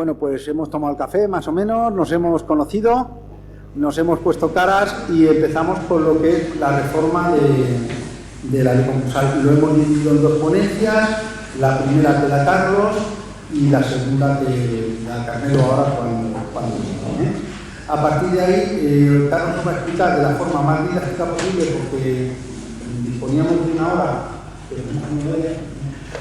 Bueno, pues hemos tomado el café, más o menos, nos hemos conocido, nos hemos puesto caras y empezamos por lo que es la reforma de la ley concursal. Lo hemos dividido en dos ponencias, la primera que da Carlos y la segunda que da Carmelo ahora cuando A partir de ahí, Carlos nos va a explicar de la forma más didáctica posible, porque disponíamos de una hora,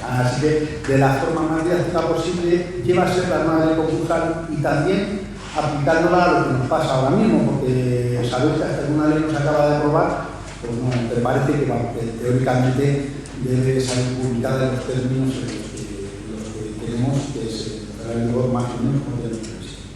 así que de la forma más didáctica posible, qué va a ser la nueva ley concursal y también aplicándola a lo que nos pasa ahora mismo, porque sabéis que hasta que una ley no se acaba de aprobar, pues no, me parece que teóricamente debe salir publicada en los términos en los que tenemos, que es el rigor más o menos como tenemos previsto.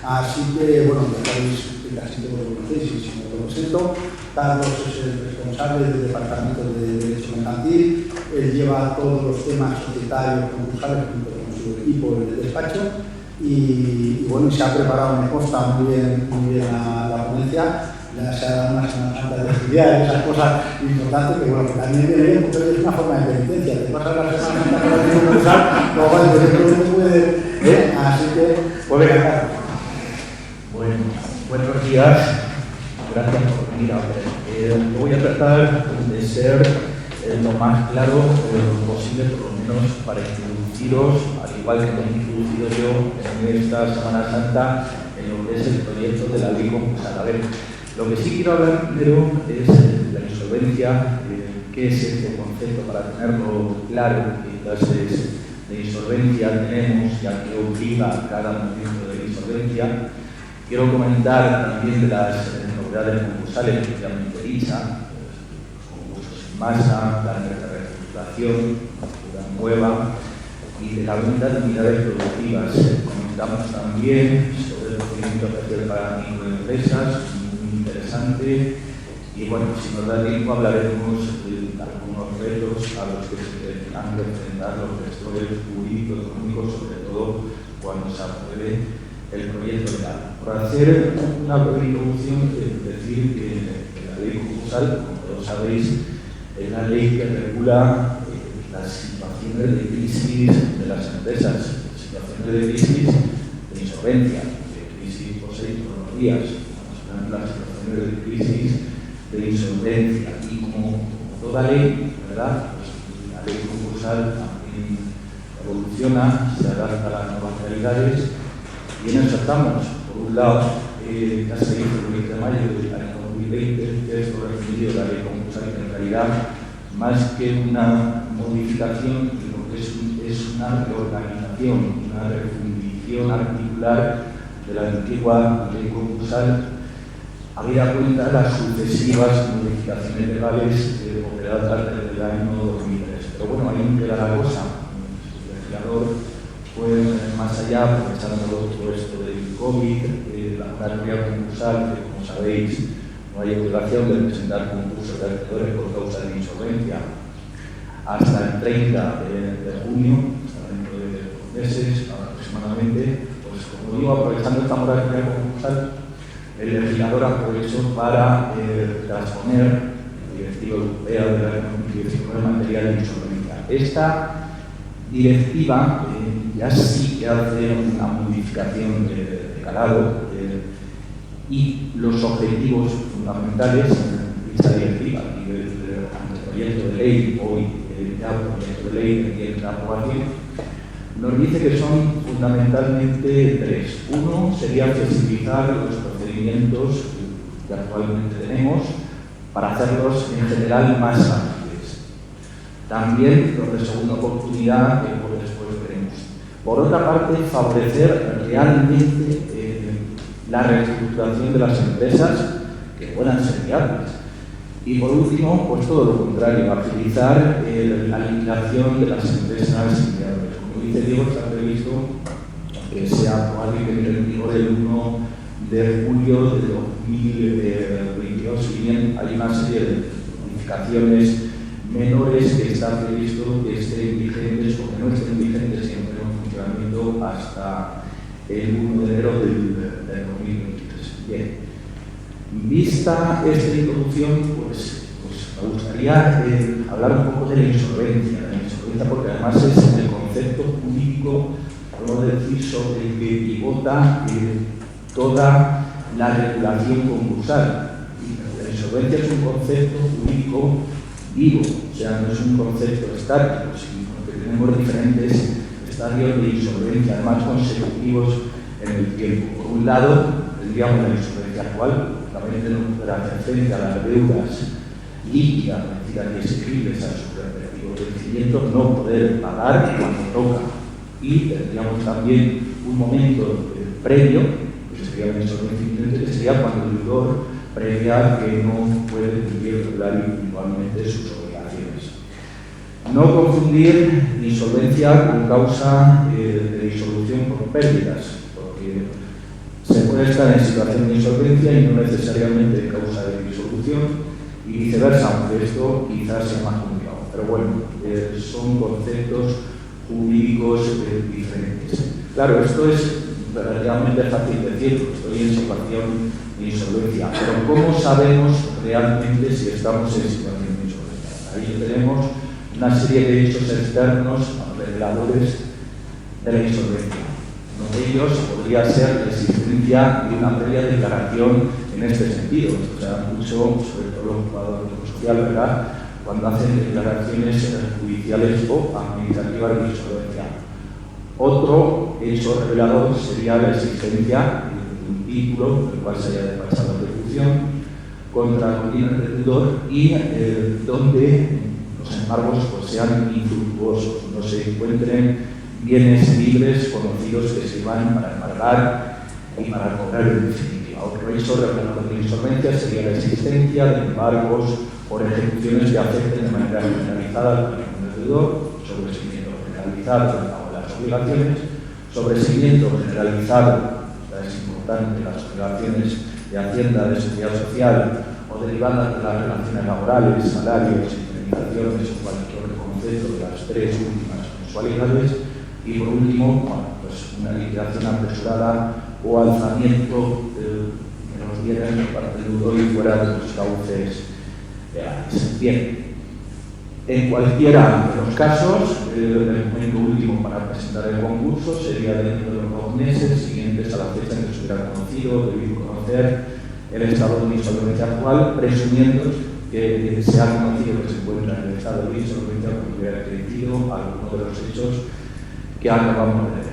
Así que, bueno, ya sabéis que casi todos lo conocéis y si no lo presento. Carlos es el responsable del Departamento de Derecho Mercantil, él lleva todos los temas societarios concursales junto con su equipo en el despacho y bueno, se ha preparado, me consta muy bien la ponencia. Ya se ha dado una semana santa de estudiar esas cosas importantes que, bueno, que también viene bien porque es una forma de penitencia. Te pasas la semana santa con el concursal, luego el derecho no puede, así que, pues venga, Carlos. Bueno, buenos días, gracias por venir a ver. Voy a tratar de ser lo más claro posible, por lo menos para introduciros, al igual que me he introducido yo en esta Semana Santa, en lo que es el proyecto de la ley concursal. A ver, lo que sí quiero hablar primero es la insolvencia, qué es este concepto para tenerlo claro, qué clases de insolvencia tenemos, ya que obliga a cada momento de insolvencia. Quiero comentar también de las novedades concursales propiamente dichas, concursos en masa, planes de reestructuración, estructura nueva y de la venta de unidades productivas. Comentamos también sobre el procedimiento especial para microempresas, muy interesante, y bueno, si nos da tiempo hablaremos de algunos retos a los que se tendrán que enfrentar los gestores jurídicos económicos, sobre todo cuando se apruebe el proyecto legal. Por hacer una breve introducción, decir que la ley concursal, como todos sabéis, es la ley que regula las situaciones de crisis de las empresas, situaciones de crisis de insolvencia, de crisis por 6 por los días, las situaciones de crisis de insolvencia. Y como toda ley, ¿verdad? Pues la ley concursal también evoluciona, se adapta a las nuevas realidades. Y en eso estamos. Por un lado, ya se hizo el 20 de mayo del año 2020, que es lo referido a la ley concursal, que en realidad, más que una modificación, lo que es una reorganización, una refundición articular de la antigua ley concursal, habida cuenta de las sucesivas modificaciones legales operadas desde el año 2003. Pero bueno, ahí no queda la cosa. El legislador fue más allá, aprovechando todo esto del COVID, la teoría concursal, que como sabéis, no hay obligación de presentar concursos de acreedores por causa de insolvencia hasta el 30 de junio, hasta dentro de 2 meses aproximadamente. Pues como digo, aprovechando esta moratoria concursal, el legislador aprovechó para transponer la Directiva Europea del año 2019 en materia de insolvencia. Esta directiva ya sí que hace una modificación de calado y los objetivos fundamentales de esta directiva y del anteproyecto de ley, hoy ya proyecto de ley que entra a aprobación, nos dice que son fundamentalmente 3. Uno sería flexibilizar los procedimientos que actualmente tenemos para hacerlos en general más ágiles. También los de segunda oportunidad, que por después veremos. Por otra parte, favorecer realmente la reestructuración de las empresas que puedan ser viables. Y por último, pues todo lo contrario, agilizar la liquidación de las empresas inviables. Como dice Diego, está previsto que sea probablemente en vigor el 1 de julio de 2022, si bien hay una serie de modificaciones menores que está previsto que estén vigentes o que no estén vigentes siempre en funcionamiento hasta el 1 de enero del 2023. Bien, vista esta introducción, pues me gustaría hablar un poco de la insolvencia, porque además es el concepto jurídico podemos decir, sobre el que pivota toda la regulación concursal. La insolvencia es un concepto jurídico vivo, o sea, no es un concepto estático, sino que tenemos diferentes estadios de insolvencia, además consecutivos en el tiempo. Por un lado, tendríamos la insolvencia actual, justamente no poder hacer frente a las deudas líquidas, exigibles a sus respectivos vencimientos, no poder pagar cuando toca. Y tendríamos también un momento previo, que sería la insolvencia inminente, que sería cuando el deudor previa que no puede cumplir regular individualmente sus obligaciones. No confundir insolvencia con causa de disolución por pérdidas, porque se puede estar en situación de insolvencia y no necesariamente causa de disolución, y viceversa, aunque esto quizás sea más complicado. Pero bueno, son conceptos jurídicos diferentes. Claro, esto es relativamente fácil decirlo, estoy en situación de insolvencia, pero ¿cómo sabemos realmente si estamos en situación de insolvencia? Ahí tenemos una serie de hechos externos reveladores de la insolvencia. Uno de ellos podría ser la existencia de una previa declaración en este sentido. O sea, mucho, sobre todo los jugadores de lo social, ¿verdad?, cuando hacen declaraciones judiciales o administrativas de insolvencia. Otro hecho revelador sería la existencia de un título del cual se haya despachado la ejecución contra el bien del deudor y donde los embargos pues, sean infructuosos, no se encuentren bienes libres conocidos que se van para embargar y para cobrar en definitiva. Otro hecho revelador de insolvencia sería la existencia de embargos por ejecuciones que afecten de manera generalizada al bien del deudor, sobreseimiento generalizado del pago de las obligaciones, sobreseimiento generalizado, es importante, las obligaciones de Hacienda, de Seguridad Social o derivadas de las relaciones laborales, salarios, indemnizaciones o cualquier concepto de las tres últimas mensualidades. Y por último, bueno, pues una liquidación apresurada o alzamiento de los bienes por parte del deudor y fuera de los cauces legales. Bien, en cualquiera de los casos, el momento último para presentar el concurso sería dentro de los 2 meses siguientes a la fecha en que se hubiera conocido, debido conocer el estado de insolvencia actual, presumiendo que se ha conocido que se encuentra en el estado de insolvencia porque hubiera crecido alguno de los hechos que acabamos de ver.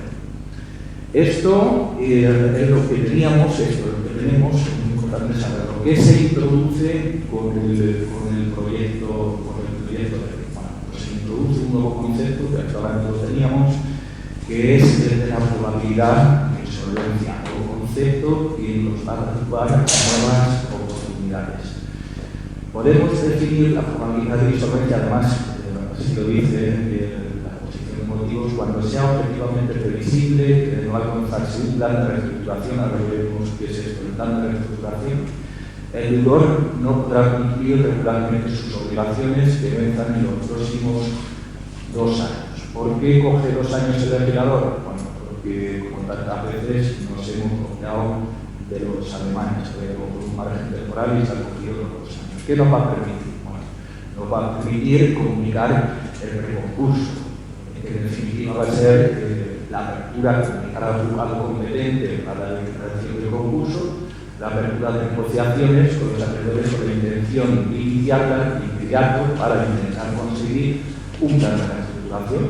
Esto es lo que teníamos, esto es lo que tenemos, es muy importante saberlo. ¿Qué se introduce con el proyecto de ley? Bueno, pues se introduce un nuevo concepto que hasta ahora no lo teníamos, que es el de la probabilidad de insolvencia, un concepto que nos va a dar nuevas oportunidades. Podemos definir la probabilidad de insolvencia, además, así lo dice motivos, cuando sea objetivamente previsible que no alcanzarse un plan de reestructuración. Ahora veremos qué es esto, el plan de reestructuración. El deudor no podrá cumplir regularmente sus obligaciones que venzan en los próximos 2 años. ¿Por qué coge 2 años el legislador? Bueno, porque como tantas veces nos hemos copiado de los alemanes, pero con un margen temporal y se ha cogido los 2 años. ¿Qué nos va a permitir? Bueno, nos va a permitir comunicar el preconcurso, que en definitiva va a ser la apertura, comunicar al juzgado competente para la declaración del concurso, la apertura de negociaciones con los acreedores con la intención de iniciarla de inmediato para intentar conseguir un plan de reestructuración.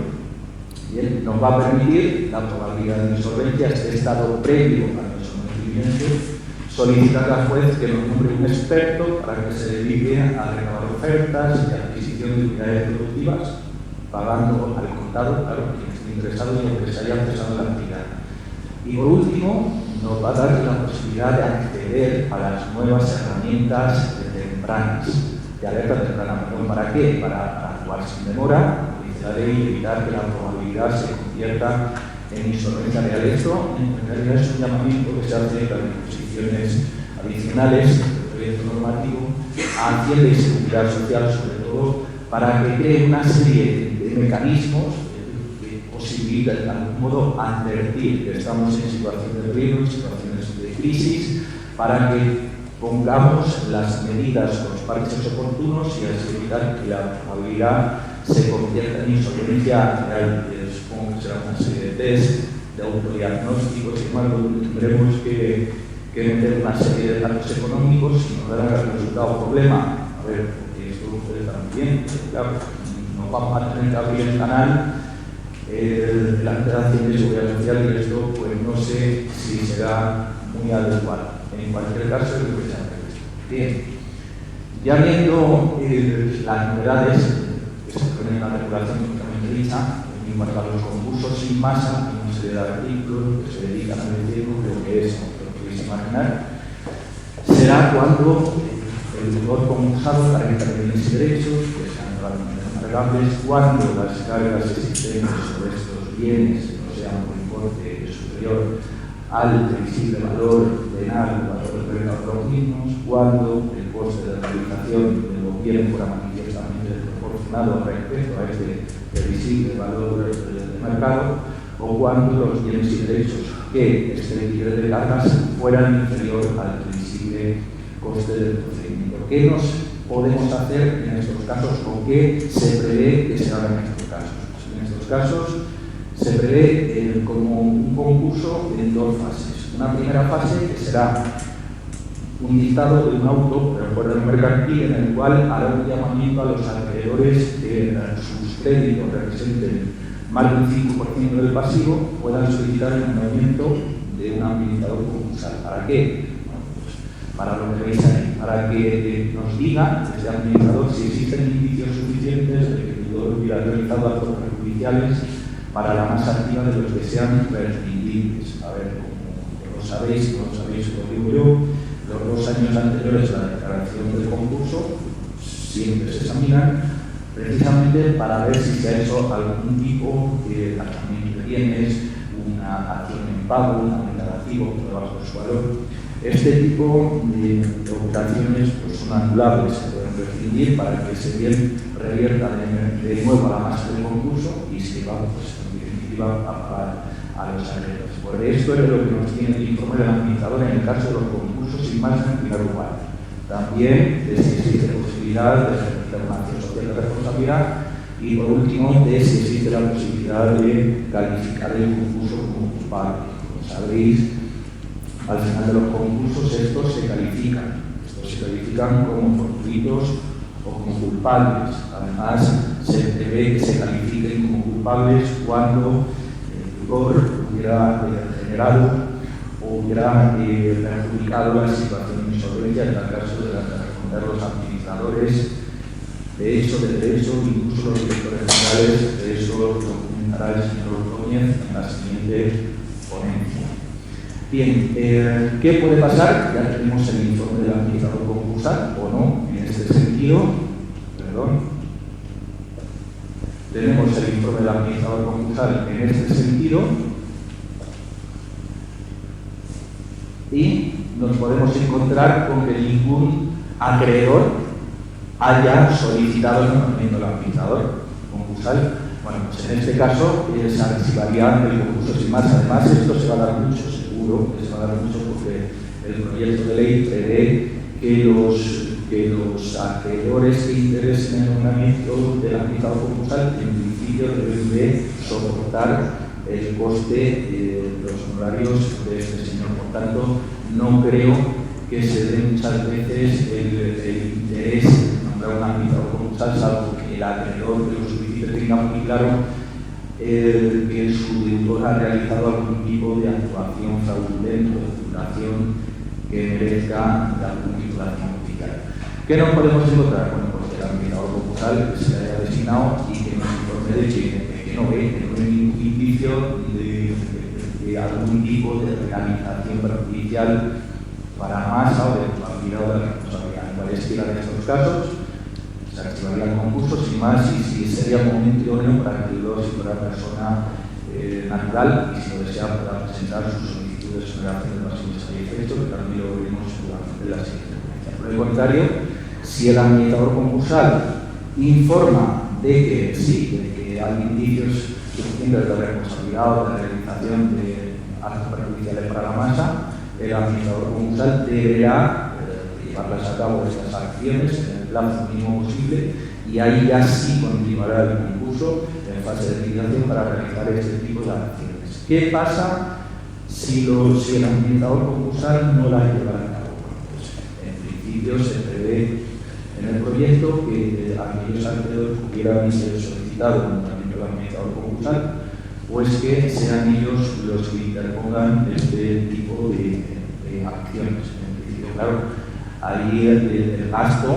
Bien, nos va a permitir la probabilidad de insolvencia, este estado previo al sometimiento, solicitar al juez que nos nombre un experto para que se dedique a recabar ofertas y adquisición de unidades productivas, pagando al contado, claro, quien esté interesado y lo que se haya cesado la actividad. Y por último, nos va a dar la posibilidad de acceder a las nuevas herramientas tempranas, de alerta temprana. ¿Para qué? Para actuar sin demora, dice la ley, y evitar que la probabilidad se convierta en insolvencia real. Esto, en realidad, es un llamamiento que se hace en las disposiciones adicionales del proyecto normativo a Hacienda y Seguridad Social, sobre todo, para que cree una serie de mecanismos que posibilitan de algún modo advertir que estamos en situaciones de riesgo, en situaciones de crisis, para que pongamos las medidas, los parches oportunos y así evitar que la probabilidad se convierta en insolvencia real. Supongo que será una serie de test de autodiagnóstico, sin embargo, tendremos que meter una serie de datos económicos y nos dará el resultado problema. A ver, porque esto puede estar muy bien, claro, no vamos a tener que abrir el canal la Federación de Seguridad Social y esto, pues no sé si será muy adecuado. En cualquier caso, es lo que se ha previsto. Bien, ya viendo las novedades que se ponen en la regulación propiamente dicha, en cuanto a los concursos sin masa, hay una serie de artículos que se dedican a decir lo que es, lo que podéis imaginar, será cuando el autor concursado carezca de bienes y derechos, que sean realmente entregables, cuando las cargas existentes sobre estos bienes no sean por importe superior al previsible valor penal o valor del mercado de los mismos, cuando el coste de realización del gobierno fuera manifiestamente desproporcionado respecto a este previsible valor del mercado, o cuando los bienes y derechos que estén libres de cargas fueran inferior al previsible coste del procedimiento. ¿Qué nos podemos hacer en estos casos o qué se prevé que se haga en estos casos? En estos casos se prevé como un concurso en dos fases. Una primera fase que será un dictado de un auto de acuerdo mercantil en el cual hará un llamamiento a los acreedores que sus créditos representen más del 5% del pasivo puedan solicitar el nombramiento de un administrador concursal. ¿Para qué? Bueno, pues para lo que veis ahí, para que nos diga este administrador si existen indicios suficientes de que el deudor hubiera realizado actos perjudiciales para la masa activa de los que sean prescindibles. A ver, como lo sabéis, lo digo yo, los 2 años anteriores a la declaración del concurso siempre se examinan precisamente para ver si se ha hecho algún tipo de tratamiento de bienes, una acción en pago, un declarativo por debajo de su valor. Este tipo de operaciones pues, son anulables, se pueden prescindir para que ese bien revierta de nuevo a la masa del concurso y se va, pues, en definitiva, a pagar a los acreedores. Por esto es lo que nos tiene el informe del administrador en el caso de los concursos sin masa en primer lugar. También de si existe posibilidad de ejercer una acción social de responsabilidad y por último de si existe la posibilidad de calificar el concurso como culpable. Como sabéis, al final de los concursos estos se califican como fortuitos o como culpables. Además, se prevé que se califiquen como culpables cuando el tutor hubiera generado o hubiera perjudicado la situación de insolvencia, en el caso de responder los administradores de hecho, de derecho, incluso los directores generales. De eso lo comentará el señor Ordóñez en la siguiente ponencia. Bien, ¿qué puede pasar? Ya tenemos el informe del administrador concursal, o no, en este sentido. Tenemos el informe del administrador concursal en este sentido. Y nos podemos encontrar con que ningún acreedor haya solicitado el nombramiento del administrador concursal. Bueno, pues en este caso se archivaría el concurso sin más. Además, esto se va a dar mucho, seguro que se va a dar mucho, porque el proyecto de ley prevé que los acreedores que interesen el nombramiento del administrador concursal en principio deben de soportar el coste de los honorarios de este señor. Por tanto, no creo que se dé muchas veces el interés de nombrar un administrador concursal, salvo que el acreedor de los solicitantes tenga muy claro que su deudor ha realizado algún tipo de actuación fraudulenta o de fundación que merezca de algún tipo de acción judicial. ¿Qué nos podemos encontrar? Bueno, pues el administrador concursal que se haya designado y que nos informe de que no hay ningún indicio de algún tipo de realización perjudicial para masa o de culpabilidad o de responsabilidad. En cualesquiera de estos casos, se activaría el concurso sin más y si sería un momento idóneo para que el deudor, si fuera persona natural y si lo desea, pueda presentar sus solicitudes de exoneración de pasivos y efectos, que también lo veremos durante la siguiente ponencia. Por el contrario, si el administrador concursal informa de que sí, de que hay indicios suficientes de responsabilidad o de realización de actos perjudiciales para la masa, el administrador concursal deberá llevarlas a cabo estas acciones en el plazo mínimo posible y ahí ya sí continuará el concurso en fase de liquidación para realizar este tipo de acciones. ¿Qué pasa si el administrador concursal no la lleva a cabo? Pues, en principio se prevé en el proyecto que aquellos acreedores que hubieran solicitado el nombramiento del administrador concursal, pues que sean ellos los que interpongan este tipo de acciones. En principio, claro, ahí el gasto,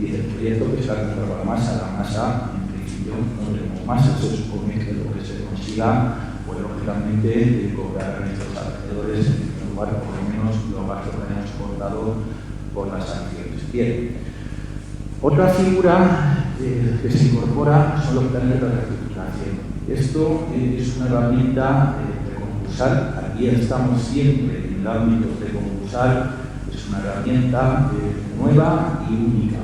dice el proyecto que se va a comprar la masa, en principio no tenemos masa, se supone que lo que se consiga, pues lógicamente cobrar a nuestros acreedores en primer lugar por lo menos los gastos que hayan soportado por las acciones. Bien, otra figura que se incorpora son los planes de reestructuración. Esto es una herramienta de concursal. Aquí estamos siempre en el ámbito de concursal. Es una herramienta nueva y única.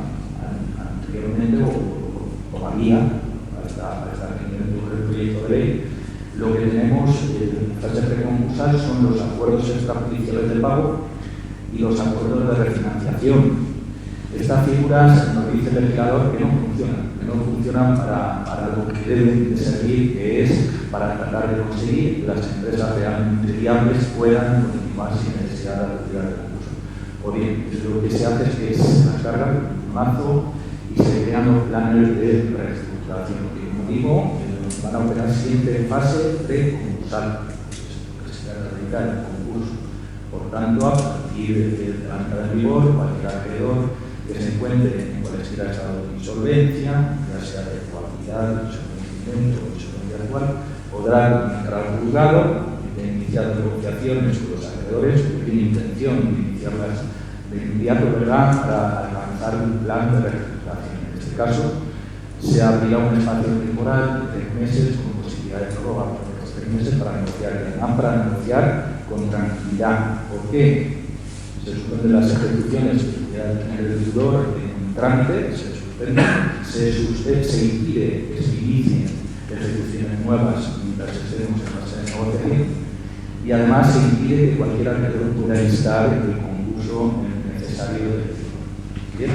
Anteriormente, o todavía, hasta que el proyecto de ley, lo que tenemos en fase preconcursal son los acuerdos extrajudiciales de pago y los acuerdos de refinanciación. Estas figuras nos dice el legislador que no funcionan para lo que deben de servir, que es para tratar de conseguir que las empresas realmente viables puedan continuar sin necesidad de retirar el concurso. O bien, lo que se hace es que se descarga un mazo y se crean los planes de reestructuración, que como digo, van a operar siempre en fase preconcursal, que se trata de realizar el concurso. Por tanto, a partir de la entrada en vigor, cualquier acreedor que se encuentre en cualquier estado de insolvencia, ya sea de coactividad, insolvencia o insolvencia actual, podrá entrar al juzgado de iniciar negociaciones con los acreedores que tienen intención de iniciarlas de inmediato, ¿verdad?, para alcanzar un plan de reestructuración. En este caso, se abrirá un espacio temporal de 3 meses con posibilidad de prórroga por los 3 meses para negociar con tranquilidad. ¿Por qué? Se suspenden las ejecuciones que pudiera tener el deudor en un trámite, se impide que se inicien ejecuciones nuevas mientras estemos en fase de negociación y además se impide que cualquier acreedor pueda instar el concurso necesario del deudor. Bien.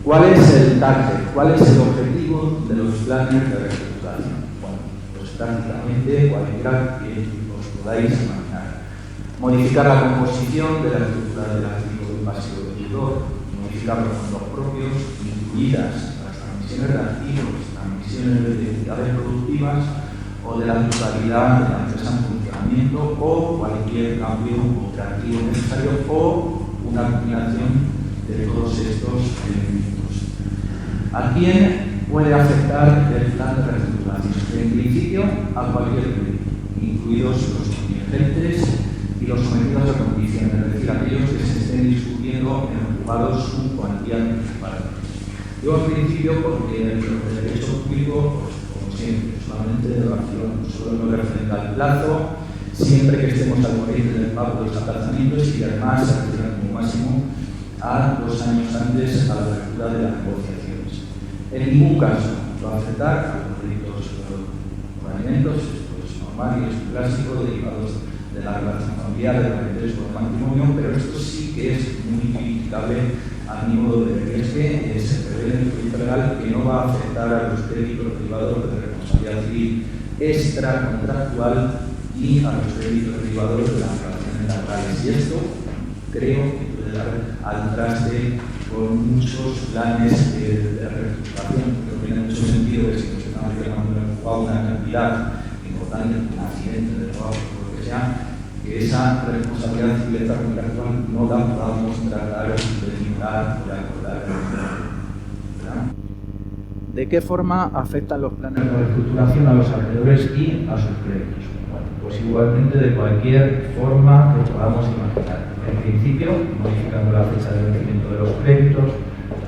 ¿Cuál es el target? ¿Cuál es el objetivo de los planes de reestructuración? Bueno, pues prácticamente cualquiera que os podáis imaginar. Modificar la composición de la estructura del activo y pasivo del deudor, modificar los fondos propios, incluidas las transmisiones de activos, transmisiones de unidades productivas o de la totalidad de la empresa en funcionamiento o cualquier cambio operativo necesario o una combinación de todos estos elementos. ¿A quién puede afectar el plan de reestructuración? En principio, a cualquier crédito, incluidos los contingentes y los sometidos a condiciones, es decir, aquellos que se estén discutiendo en juzgados su cuantía principal. Yo, al principio, porque el derecho público, pues, como siempre, solamente de relación, solo no referente al plazo, siempre que estemos al corriente del pago de los aplazamientos y además se refiere como máximo a 2 años antes a la apertura de las negociaciones. En ningún caso va a afectar a los créditos por alimentos, esto es normal y es clásico, derivados de la relación familiar, de la interés por matrimonio, pero esto sí que es muy criticable a mi modo de ver. Es que se prevé en el proyecto legal que no va a afectar a los créditos derivados de responsabilidad civil extracontractual ni a los créditos derivados de las relaciones laborales. Y esto creo que puede dar al traste con muchos planes de reestructuración. Creo que tiene mucho sentido que si nos estamos llamando a una cantidad importante, un accidente de trabajo, por lo que sea, que esa responsabilidad civil extracontractual no la podamos tratar de eliminar o de acordar. ¿De qué forma afectan los planes de reestructuración a los acreedores y a sus créditos? Bueno, pues igualmente de cualquier forma que podamos imaginar. En principio, modificando la fecha de vencimiento de los créditos,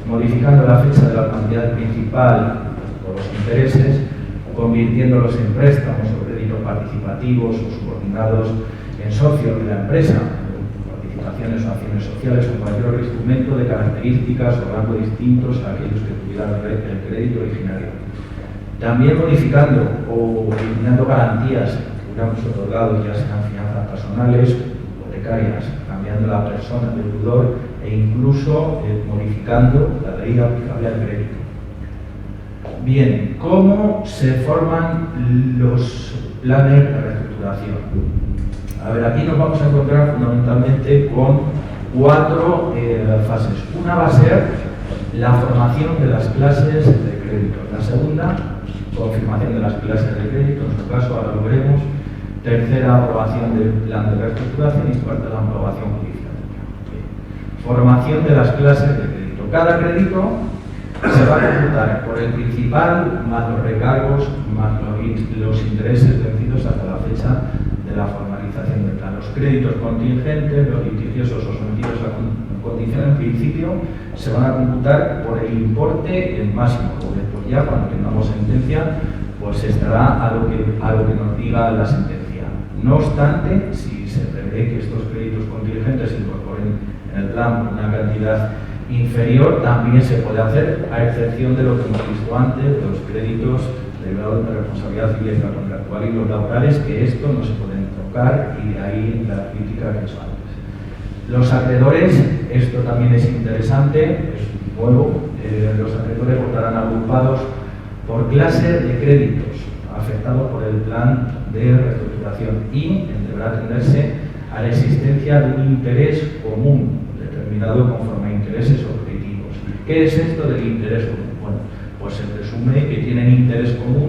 modificando la fecha de la cantidad principal por los intereses, convirtiéndolos en préstamos o créditos participativos o subordinados en socios de la empresa, participaciones o acciones sociales o cualquier instrumento de características o rango distintos a aquellos que tuvieran el crédito originario. También modificando o eliminando garantías que hubiéramos otorgado, ya sean finanzas personales o hipotecarias, cambiando la persona del deudor e incluso modificando la ley aplicable al crédito. Bien, ¿cómo se forman los planes de reestructuración. A ver, aquí nos vamos a encontrar fundamentalmente con 4 fases. Una va a ser la formación de las clases de crédito. La segunda, confirmación de las clases de crédito, en su caso ahora lo veremos. Tercera, aprobación del plan de reestructuración y cuarta, la aprobación judicial. Formación de las clases de crédito. Cada crédito se va a computar por el principal más los recargos más los intereses vencidos hasta la fecha de la formalización del plan. Los créditos contingentes, los litigiosos o sometidos a condición en principio, se van a computar por el importe el máximo, porque después ya cuando tengamos sentencia pues estará a lo que nos diga la sentencia. No obstante, si se prevé que estos créditos contingentes se incorporen en el plan por una cantidad inferior, también se puede hacer, a excepción de lo que hemos visto antes, de los créditos derivados de responsabilidad civil extracontractual y los laborales, que esto no se pueden tocar, y de ahí la crítica que he hecho antes. Los acreedores, esto también es interesante, es nuevo, los acreedores votarán agrupados por clase de créditos afectados por el plan de reestructuración y deberá atenderse a la existencia de un interés común determinado conforme a intereses objetivos. ¿Qué es esto del interés común? Bueno, pues se presume que tienen interés común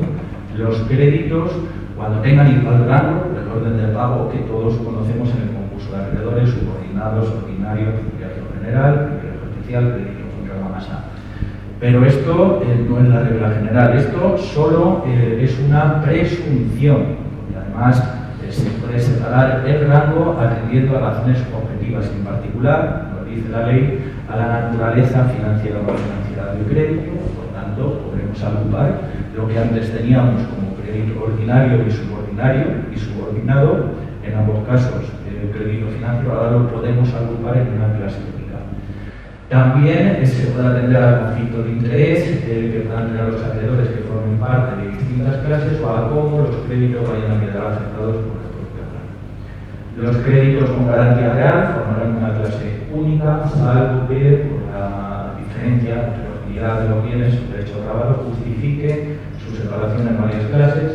los créditos cuando tengan igual rango del orden de pago que todos conocemos en el concurso de acreedores, subordinados, ordinarios, privilegio general, privilegio especial, crédito contra la masa. Pero esto no es la regla general, esto solo es una presunción, porque además se puede separar el rango atendiendo a razones objetivas, en particular, nos dice la ley, a la naturaleza financiera o no financiera del crédito. Por tanto, podremos agrupar lo que antes teníamos como crédito ordinario y subordinado, en ambos casos el crédito financiero, ahora lo podemos agrupar en una clase única. También se puede atender al conflicto de interés que puedan tener los acreedores que formen parte de distintas clases o a cómo los créditos vayan a quedar afectados por el propio plan. Los créditos con garantía real formarán una clase única, salvo que por la diferencia entre la utilidad de los bienes o derecho grabado justifique su separación en varias clases.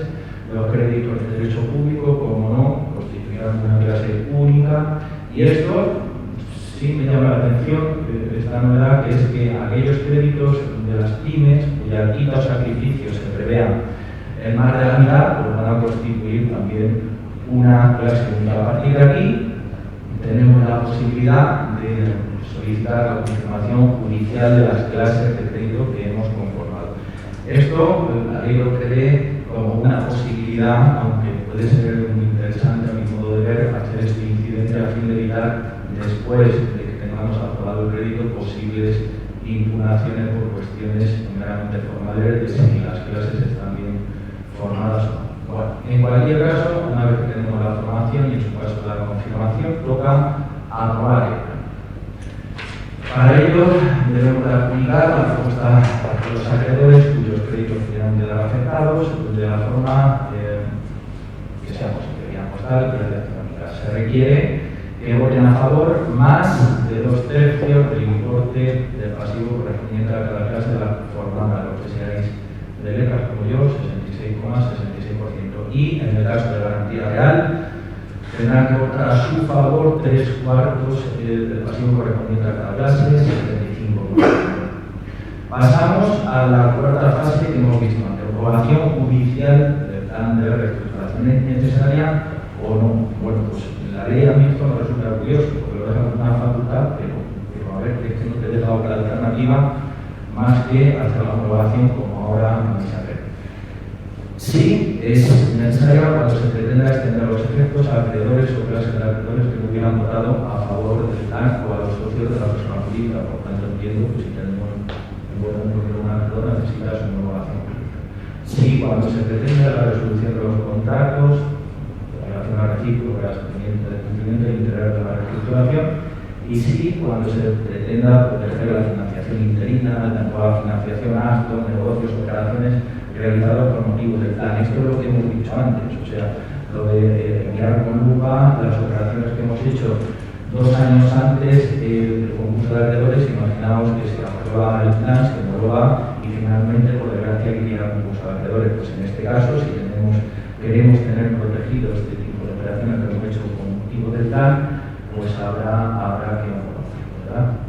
Los créditos de derecho público, como no, constituirán una clase única, y esto sí me llama la atención esta novedad, que es que aquellos créditos de las pymes cuya quita o sacrificio se prevean en más de la mitad, pues van a constituir también una clase única. A partir de aquí tenemos la posibilidad de solicitar la confirmación judicial de las clases de crédito que hemos conformado. Esto la ley lo prevé como una posibilidad, aunque puede ser muy interesante a mi modo de ver, hacer este incidente a fin de evitar, después de que tengamos aprobado el crédito, posibles impugnaciones por cuestiones meramente formales de si las clases están bien formadas o no. Bueno, en cualquier caso, una vez que tenemos la formación y en su caso la confirmación, toca aprobar el plan. Para ello debemos aplicar la propuesta a los acreedores cuyos créditos quieran quedar afectados de la forma que sea posible, vía postal, vía electrónica. Se requiere que voten a favor más de 2/3 del importe del pasivo correspondiente a cada clase de la formada, los que seáis de letras como yo, 66,66%. Y en el caso de garantía real, tendrán que votar a su favor 3/4 del pasivo correspondiente a cada clase, 75%. Pasamos a la cuarta fase que hemos visto antes, aprobación judicial del plan de reestructuración. ¿Es necesaria o no? Bueno, pues la ley a mí esto me resulta curioso, porque lo deja como una facultad, pero a ver, es que no te deja otra alternativa más que hacer la aprobación como ahora vais a ver. Sí, es necesario cuando se pretenda extender los efectos a acreedores o clases de acreedores que no hubieran votado a favor del plan o a los socios de la persona jurídica. Por tanto, entiendo que si tenemos en buen número una acreedora necesita su homologación jurídica. Sí, cuando se pretende la resolución de los contratos, la relación recíproca, el cumplimiento integral de la reestructuración, y sí, cuando se pretenda proteger la financiación interina, la nueva financiación, actos, negocios, operaciones realizados por motivos del plan. Esto es lo que hemos dicho antes, o sea, lo de mirar con lupa las operaciones que hemos hecho 2 años antes del concurso de acreedores. Imaginaos que se aprueba el plan, se homologa y finalmente, por desgracia, iría al concurso de acreedores. Pues en este caso, si tenemos que queremos tener protegidos este tipo de operaciones que hemos hecho con motivo del plan, pues habrá que homologar, ¿verdad?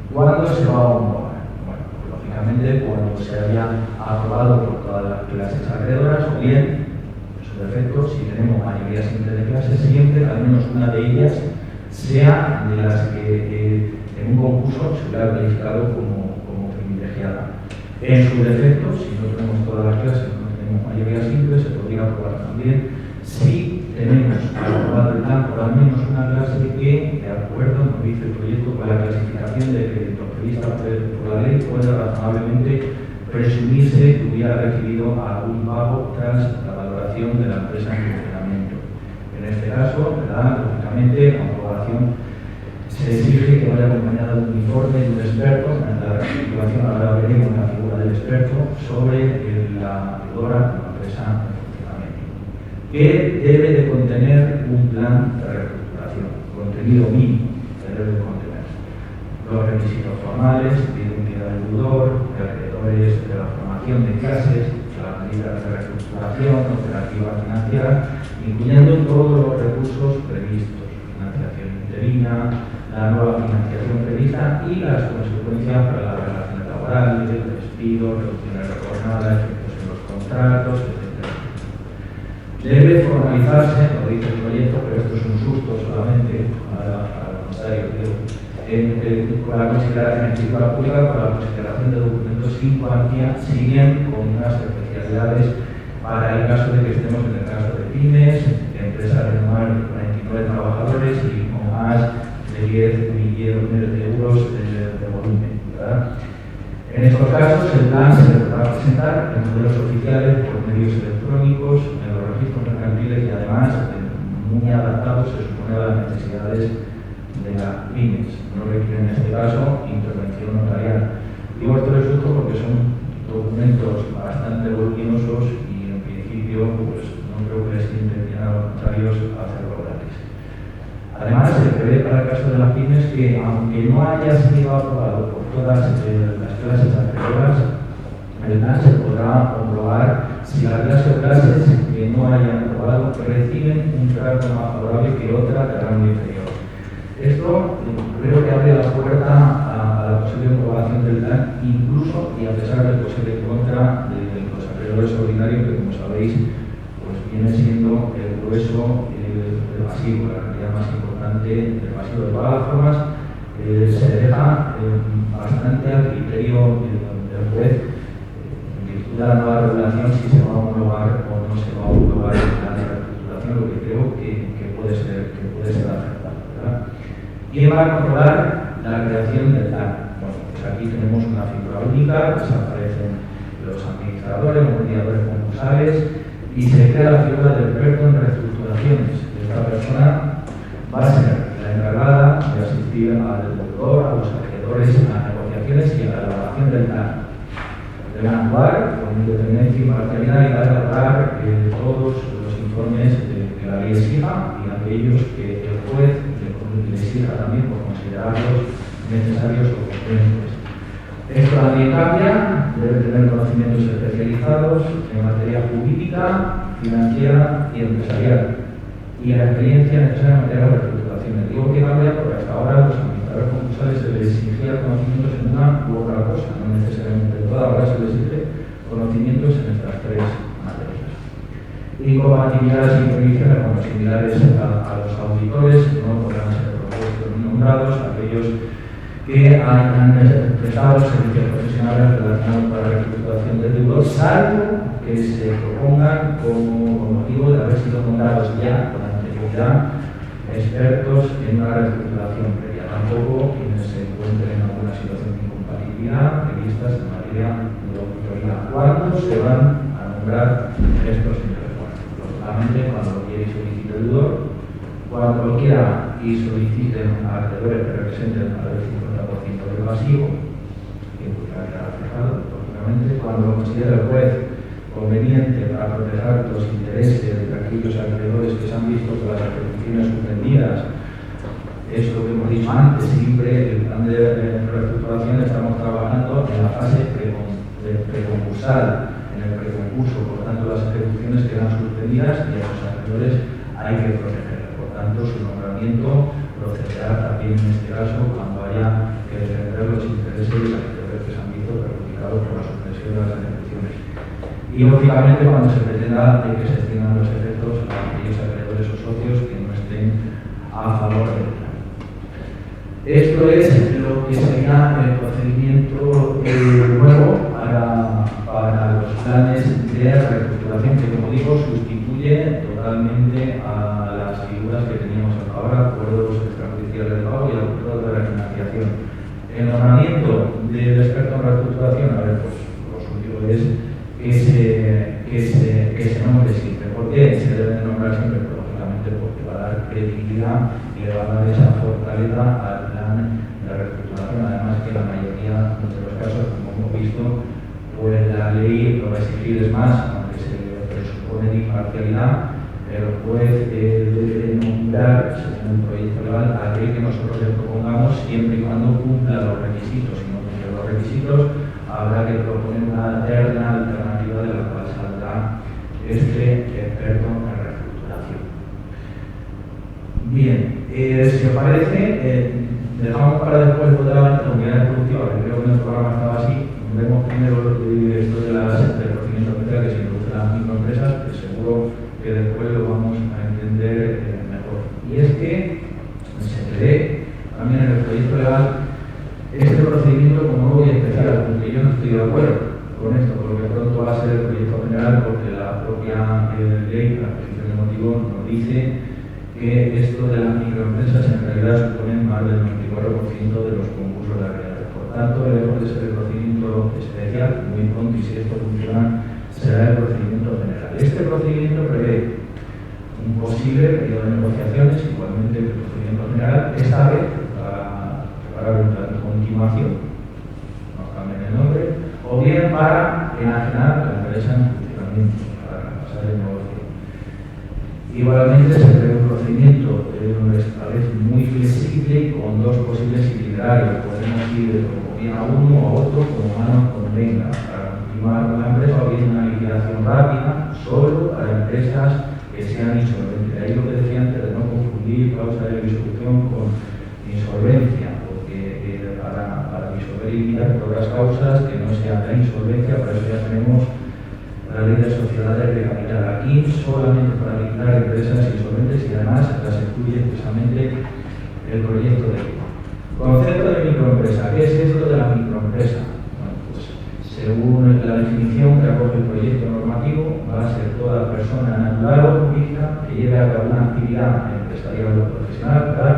¿Cuándo se va a homologar? Bueno, pues, lógicamente cuando se haya aprobado por todas las clases acreedoras, o bien, en su defecto, si tenemos mayoría simple de clases, siempre al menos una de ellas sea de las que en un concurso se hubiera calificado como privilegiada. En su defecto, si no tenemos todas las clases, no tenemos mayoría simple, se podría aprobar también si tenemos aprobado el plan por al menos una clase que, de acuerdo, nos dice el proyecto, con la clasificación de crédito prevista por la ley, puede razonablemente presumirse que hubiera recibido algún pago tras la valoración de la empresa en funcionamiento. En este caso, ¿verdad? Lógicamente, la aprobación se exige que vaya acompañada de un informe de un experto. En la rectificación ahora veremos la figura del experto sobre la deudora de la empresa en funcionamiento, que debe de contener un plan de reestructuración, contenido mínimo que debe de contener los requisitos formales, de identidad del deudor, de acreedores de la formación de clases, las medidas de reestructuración, operativa financiera, incluyendo todos los recursos previstos, financiación interina, la nueva financiación prevista y las consecuencias para las relaciones laborales, despidos, reducciones de jornada, efectos en los contratos, etc. Debe formalizarse, lo dice el proyecto, pero esto es un susto solamente para los notarios, con la consideración en escritura pública, con la consideración de documentos sin cuantía, siguen con unas especialidades para el caso de que estemos en el caso de pymes, empresas de más de 49 trabajadores y con más de 10 millones de euros de volumen, ¿verdad? En estos casos, el plan se deberá presentar en modelos oficiales por medios electrónicos, en los registros mercantiles y además muy adaptados, se supone, a las necesidades de las pymes. No requiere en este caso intervención notarial. Digo esto de susto porque son documentos bastante voluminosos y en principio pues, no creo que les intenten a los notarios hacerlo gratis. Además, se prevé para el caso de las pymes que, aunque no haya sido aprobado por todas las clases acreedoras, el plan se podrá homologar si las clases que no hayan aprobado reciben un trato más favorable que otra de rango inferior. Esto creo que abre la puerta a la posible homologación del plan, incluso y a pesar del posible contra de los acreedores ordinarios, que como sabéis, pues viene siendo el grueso del pasivo, la realidad más importante del pasivo. De todas las formas, se deja bastante al criterio del juez, en virtud de la nueva regulación, si se va a homologar o no se va a homologar el plan de reestructuración, lo que creo que puede ser aceptable, ¿verdad? ¿Quién va a controlar la creación del plan? Bueno, pues aquí tenemos una figura única, desaparecen los administradores, los mediadores concursales y se crea la figura del experto en reestructuraciones. Esta persona va a ser la encargada de asistir al deudor, a los acreedores, a las negociaciones y a la elaboración del plan. Deben actuar con independencia y imparcialidad y elaborar todos los informes que la ley exija y aquellos que el juez le exija también por considerarlos necesarios o convenientes. Esto también cambia, debe tener conocimientos especializados en materia jurídica, financiera y empresarial y la experiencia necesaria en materia de reestructuraciones. Digo que cambia porque hasta ahora los administradores concursales se les exigía conocimientos en una u otra cosa, no necesariamente en toda, ahora se les exige conocimientos en estas tres materias. Incompatibilidades y prohibiciones, bueno, similares a los auditores, no podrán ser propuestos ni nombrados aquellos que han prestado servicios profesionales relacionados con la reestructuración del deudor, salvo que se propongan con motivo de haber sido nombrados ya con anterioridad expertos en una reestructuración previa. Tampoco quienes se encuentren en alguna situación de incompatibilidad previstas en materia de auditoría. ¿Cuándo se van a nombrar estos intervenientes? Lógicamente, cuando lo quiera y solicite el deudor, cuando lo quiera y soliciten a acreedores que representen al 50% del pasivo, que podrá quedar reflejado, lógicamente, cuando lo considere el juez conveniente para proteger los intereses de aquellos acreedores que se han visto con las ejecuciones suspendidas. Es lo que hemos dicho antes, siempre el plan de reestructuración estamos trabajando en la fase preconcursal, en el preconcurso, por tanto las ejecuciones quedan suspendidas protegidas y a los acreedores hay que protegerlas. Por tanto, su nombramiento procederá también en este caso cuando haya que defender los intereses de los acreedores que se han visto perjudicados por la suspensión de las ejecuciones. Y lógicamente cuando se pretenda que se extiendan los efectos a aquellos acreedores o socios que no estén a favor del plan. Esto es lo que sería el procedimiento nuevo para los planes de reestructuración, que como digo sustituye totalmente a las figuras que teníamos hasta ahora, acuerdos extrajudiciales de pago y acuerdos de refinanciación. El nombramiento del experto en reestructuración, a ver, pues lo suyo es que se nombre siempre. ¿Por qué? Se debe de nombrar siempre, lógicamente, porque va a dar credibilidad y le va a dar esa fortaleza al plan de reestructuración. Además que la mayoría de los casos, como hemos visto, pues la ley lo va a exigir, es más, aunque se presupone de imparcialidad, el juez debe nombrar, según el proyecto legal, a aquel que nosotros le propongamos siempre y cuando cumpla los requisitos. Si no cumple los requisitos, habrá que proponer una terna alternativa de la cual saldrá este experto en reestructuración. Bien, si os parece, dejamos para después de la unidad productiva, que creo que en el programa estaba así. Vemos primero esto del procedimiento especial que se introduce en las microempresas, que seguro que después lo vamos a entender mejor. Y es que se prevé también en el proyecto legal este procedimiento como nuevo y especial, aunque yo no estoy de acuerdo con esto, porque pronto va a ser el proyecto general, porque la propia ley, la exposición de motivos, nos dice que esto de las microempresas en realidad suponen más del 94% de los concursos de acreedores. Por tanto, debemos de ser el procedimiento especial, muy pronto, y si esto funciona, será el procedimiento general. Este procedimiento prevé un posible periodo de negociaciones, igualmente que el procedimiento general, esta vez para la continuación, no cambien el nombre, o bien para enajenar la empresa en funcionamiento, para pasar el negocio. Igualmente se prevé un procedimiento esta vez muy flexible y con dos posibles itinerarios. Podemos ir o bien a uno o a otro como mano convenga para continuar con la empresa, o bien una liquidación rápida solo para empresas que sean insolventes. Ahí lo que decía antes de no confundir causa de disolución con insolvencia, porque para disolver y liquidar por otras causas que no sean la insolvencia, para eso ya tenemos la ley de sociedades de capital. Aquí solamente para liquidar empresas insolventes, y además las excluye precisamente el proyecto de ley. Concepto de microempresa. ¿Qué es esto de la microempresa? Bueno, pues según la definición que acoge el proyecto normativo, va a ser toda persona natural o jurídica que lleve a cabo una actividad empresarial o profesional, ¿verdad?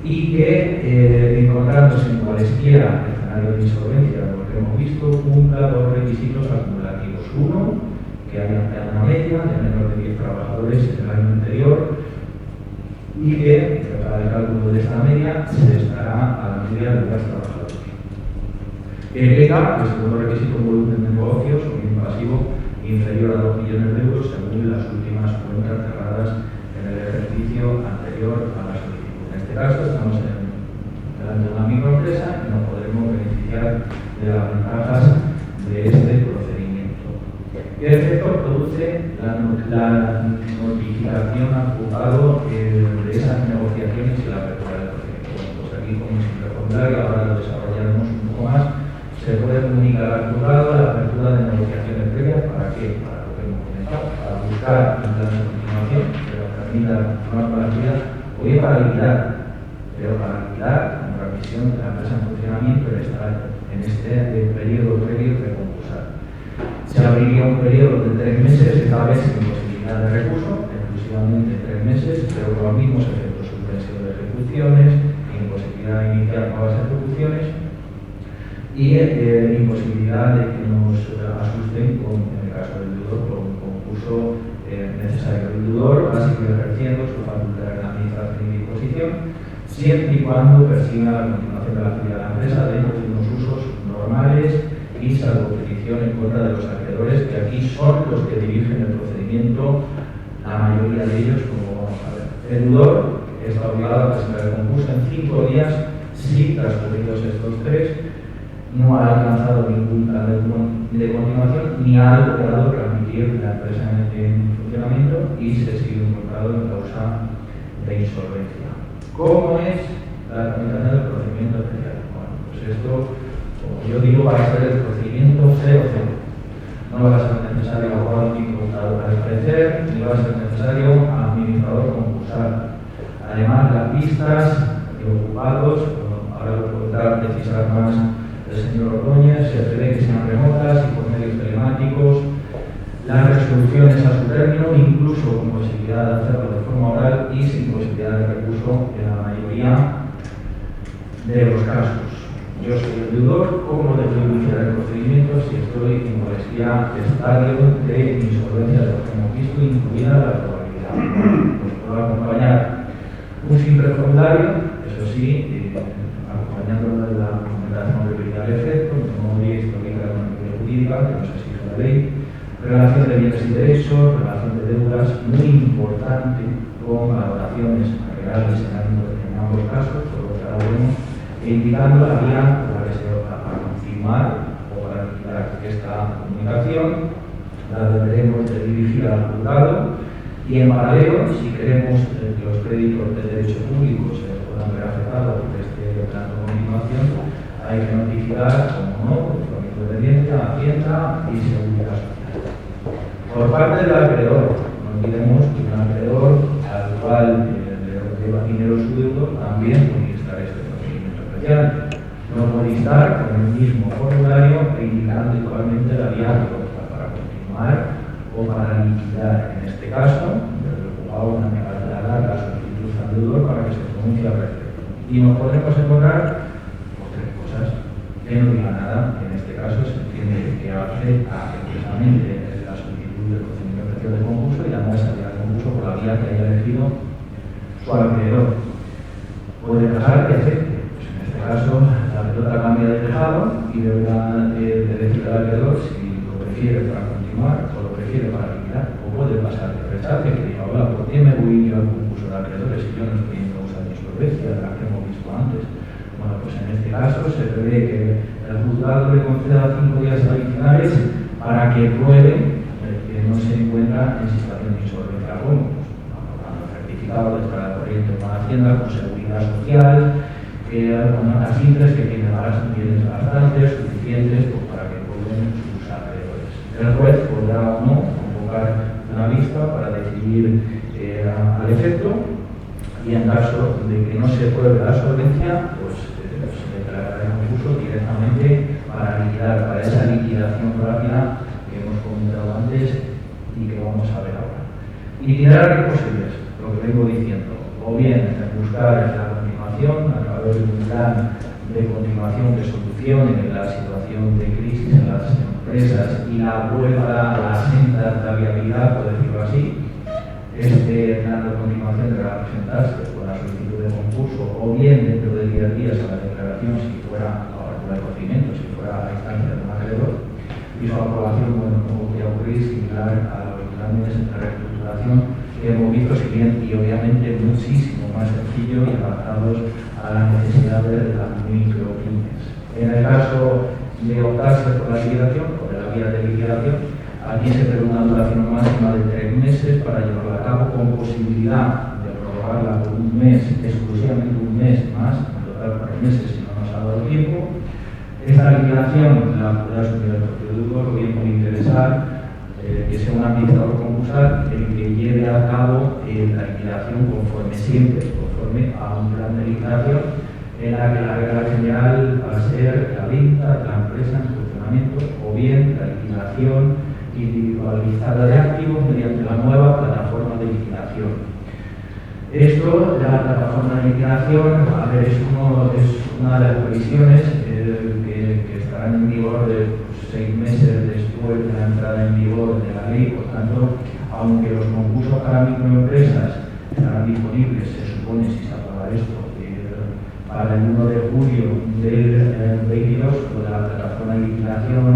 Y que, encontrándose en cualesquiera escenarios de insolvencia, lo que hemos visto, cumpla dos requisitos acumulativos. Uno, que haya empleado una media de menos de 10 trabajadores en el año anterior, y que para el cálculo de esta media se estará a la media de los trabajadores. Que tenga, el segundo requisito, un volumen de negocios o bien pasivo inferior a 2 millones de euros según las últimas cuentas cerradas en el ejercicio anterior a la solicitud. En este caso estamos delante de una microempresa y nos podremos beneficiar de las ventajas de este procedimiento. ¿Qué efecto produce la notificación al juzgado de esas negociaciones y la apertura del procedimiento? Bueno, pues aquí, como siempre, y ahora lo desarrollaremos un poco más, se puede comunicar al juzgado la apertura de negociaciones previas. ¿Para qué? Para lo que hemos comentado, para buscar un plan de continuación que nos permita continuar con la actividad, o bien para liquidar, pero para liquidar con revisión de la empresa en funcionamiento en este periodo previo de concursar. Se abriría un periodo de 3 meses, esta vez sin posibilidad de recurso, exclusivamente 3 meses, pero con los mismos efectos: suspensión de ejecuciones, imposibilidad de iniciar nuevas ejecuciones y imposibilidad de que nos asusten con, en el caso del deudor, con un concurso necesario. El deudor va a seguir ejerciendo su facultad de administración y disposición, siempre y cuando persiga la continuación de la actividad de la empresa dentro de unos usos normales y salvo petición en contra de los acreedores, que aquí son los que dirigen el procedimiento, la mayoría de ellos, como vamos a ver. El deudor está obligado a presentar el concurso en 5 días si, transcurridos estos 3, no ha alcanzado ningún plan de continuación ni ha logrado permitir la empresa en funcionamiento y se sigue incorporado en causa de insolvencia. ¿Cómo es la tramitación del procedimiento especial? Bueno, pues esto, como yo digo, va a ser el procedimiento 00. No va a ser necesario abogado ni contador para parecer, ni va a ser necesario administrador concursal. Además, las pistas de ocupados, ahora lo podrá precisar más el señor Ordóñez, se prevé que sean remotas y por medios telemáticos. Las resoluciones a su término, incluso con posibilidad de hacerlo de forma oral y sin posibilidad de recurso en la mayoría de los casos. Yo soy el deudor, ¿cómo debo iniciar el procedimiento si estoy en cualquier estadio de insolvencia de lo que hemos visto, incluida la probabilidad? Pues puedo acompañar un simple formulario, eso sí, acompañándolo de la documentación referida al efecto, memoria histórica de una jurídica, que nos exige la ley, relación de bienes y derechos, relación de deudas, muy importante, con valoraciones reales en ambos casos, por lo que ahora vemos, e indicando la vía por la que se va a confirmar o para retirar esta comunicación. La deberemos de dirigir al juzgado y en paralelo, si queremos que los créditos de derecho público se puedan ver afectados por este plan de continuación, hay que notificar, como no, de forma independiente a Hacienda y Seguridad Social. Por parte del acreedor, no olvidemos que un acreedor al cual le deba dinero su deudor también puede instar este procedimiento especial. No puede instar con el mismo formulario e indicando igualmente la vía para continuar o para liquidar. En este caso, el juzgado dará la solicitud al deudor para que se pronuncie al respecto. Y nos podremos encontrar con tres cosas que no digan nada. En este caso se entiende que afecta precisamente la solicitud del procedimiento especial de concurso y además salir al concurso por la vía que haya elegido su acreedor. Puede pasar que afecte. Pues en este caso, la pelota cambia de tejado y deberá decir al acreedor si lo prefiere para continuar o lo prefiere para liquidar. O puede pasar que rechace, que diga, hola, ¿por qué me voy yo al concurso de acreedores si yo no estoy en causa de insolvencia, de la que hemos visto antes? Bueno, pues en este caso se prevé que el juzgado le conceda 5 días adicionales para que pruebe que no se encuentra en situación de insolvencia alguna. Cuando el certificado de entrada corriente con Hacienda, con Seguridad Social, con notas simples que tiene bienes bastantes, suficientes pues, para que prueben sus acreedores. El juez podrá o no convocar una vista para decidir al efecto y en caso de que no se pruebe la solvencia, pues se declarará el concurso directamente para liquidar, para esa liquidación rápida que hemos comentado antes y que vamos a ver ahora. Itinerarios posibles, lo que vengo diciendo, o bien buscar la continuación a través de un plan de continuación que solucione la situación de crisis en las empresas y la vuelta a la senda de la viabilidad, por decirlo así. Este plan de continuación deberá presentarse con la solicitud de concurso o bien dentro de 10 días a la declaración si fuera a el procedimiento, si fuera a la instancia de un acreedor, y su aprobación, bueno, no podría ocurrir similar a los planes de reestructuración que hemos visto, si bien y obviamente muchísimo más sencillo y adaptados a las necesidades de las micropymes. En el caso de optarse por la liquidación, por la vía de liquidación, aquí se prevé una duración máxima de 3 meses para llevarla a cabo con posibilidad de prorrogarla por un mes, exclusivamente un mes más, en total 4 meses si no nos ha dado tiempo. Esta liquidación la podrá asumir el propio deudor o bien puede interesar que sea un administrador concursal el que lleve a cabo la liquidación conforme a un plan de liquidación en la que la regla general va a ser la venta de la empresa en funcionamiento o bien la liquidación individualizada de activos mediante la nueva plataforma de liquidación. Esto, la plataforma de liquidación, a ver, es una de las previsiones que estarán en vigor de 6 meses después de la entrada en vigor de la ley. Por tanto, aunque los concursos para microempresas estarán disponibles, se supone, si se aprueba esto, para el 1 de julio del 22, con la plataforma de liquidación